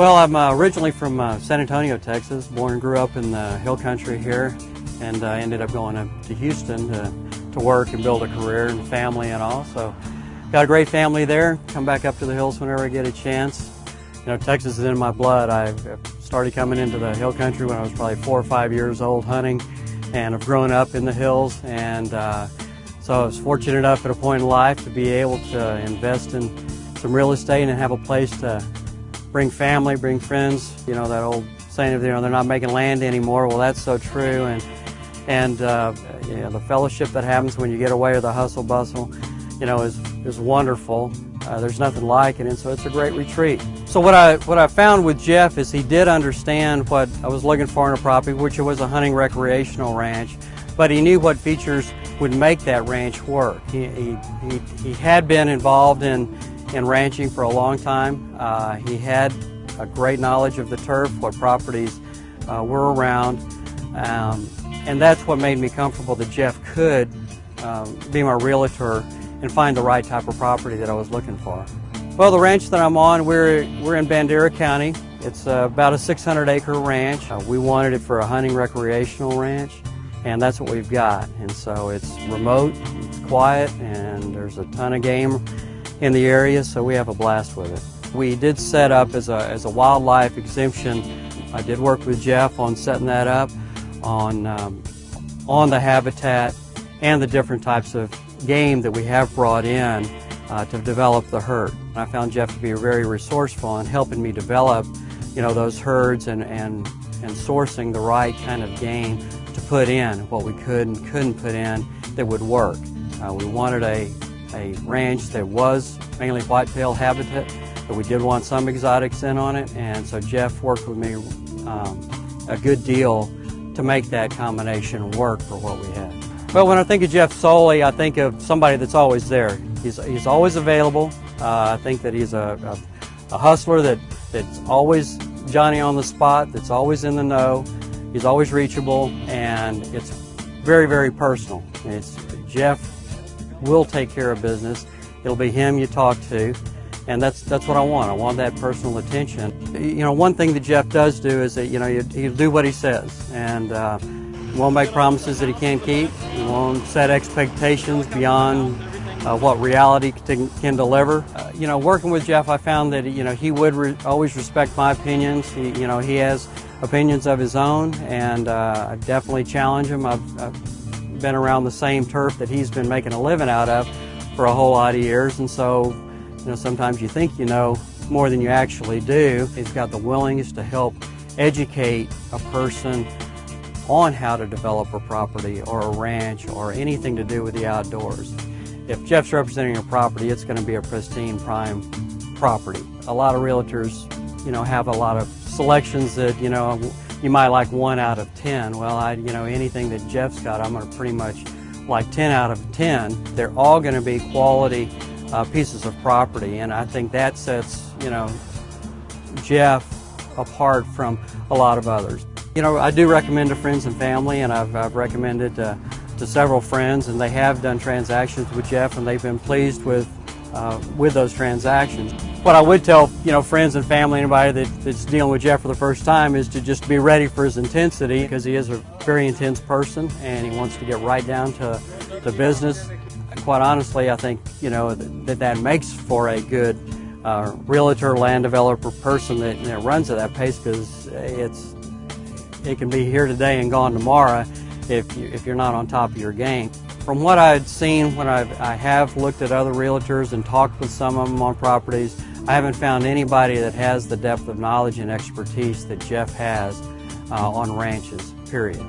Well, I'm originally from San Antonio, Texas. Born and grew up in the hill country here, and ended up going up to Houston to work and build a career and family and all. So got a great family there. Come back up to the hills whenever I get a chance. You know, Texas is in my blood. I started coming into the hill country when I was probably 4 or 5 years old hunting, and I've grown up in the hills, and so I was fortunate enough at a point in life to be able to invest in some real estate and have a place to bring family, bring friends. You know, that old saying of, you know, they're not making land anymore. Well, that's so true. And you know, the fellowship that happens when you get away with the hustle bustle, you know, is wonderful. There's nothing like it, and so it's a great retreat. So what I found with Jeff is he did understand what I was looking for in a property, which was a hunting recreational ranch, but he knew what features would make that ranch work. He had been involved in ranching for a long time. He had a great knowledge of the turf, what properties were around, and that's what made me comfortable that Jeff could be my realtor and find the right type of property that I was looking for. Well, the ranch that I'm on, we're in Bandera County. It's about a 600-acre ranch. We wanted it for a hunting recreational ranch, and that's what we've got. And so it's remote, it's quiet, and there's a ton of game in the area, so we have a blast with it. We did set up as a wildlife exemption. I did work with Jeff on setting that up, on the habitat and the different types of game that we have brought in to develop the herd. I found Jeff to be very resourceful in helping me develop, you know, those herds and sourcing the right kind of game to put in, what we could and couldn't put in that would work. We wanted a ranch that was mainly whitetail habitat, but we did want some exotics in on it, and so Jeff worked with me a good deal to make that combination work for what we had. Well, when I think of Jeff Soele, I think of somebody that's always there. He's always available. I think that he's a hustler that's always Johnny on the spot, that's always in the know. He's always reachable, and it's very, very personal. Jeff will take care of business. It'll be him you talk to, and that's what I want. I want that personal attention. You know, one thing that Jeff does do is that, you know, he'll do what he says, and he won't make promises that he can't keep. He won't set expectations beyond what reality can deliver. You know, working with Jeff, I found that, you know, he would always respect my opinions. You know, he has opinions of his own, and I definitely challenge him. I've been around the same turf that he's been making a living out of for a whole lot of years, and so, you know, sometimes you think you know more than you actually do. He's got the willingness to help educate a person on how to develop a property or a ranch or anything to do with the outdoors. If Jeff's representing a property, it's going to be a pristine, prime property. A lot of realtors, you know, have a lot of selections that, you know, you might like 1 out of 10. Well, you know, anything that Jeff's got, I'm going to pretty much like 10 out of 10. They're all going to be quality pieces of property, and I think that sets, you know, Jeff apart from a lot of others. You know, I do recommend to friends and family, and I've recommended to several friends, and they have done transactions with Jeff, and they've been pleased with those transactions. What I would tell, you know, friends and family, anybody that's dealing with Jeff for the first time, is to just be ready for his intensity, because he is a very intense person, and he wants to get right down to business. Quite honestly, I think, you know, that makes for a good realtor, land developer person that runs at that pace, because it can be here today and gone tomorrow if you're not on top of your game. From what I've seen when I have looked at other realtors and talked with some of them on properties, I haven't found anybody that has the depth of knowledge and expertise that Jeff has on ranches, period.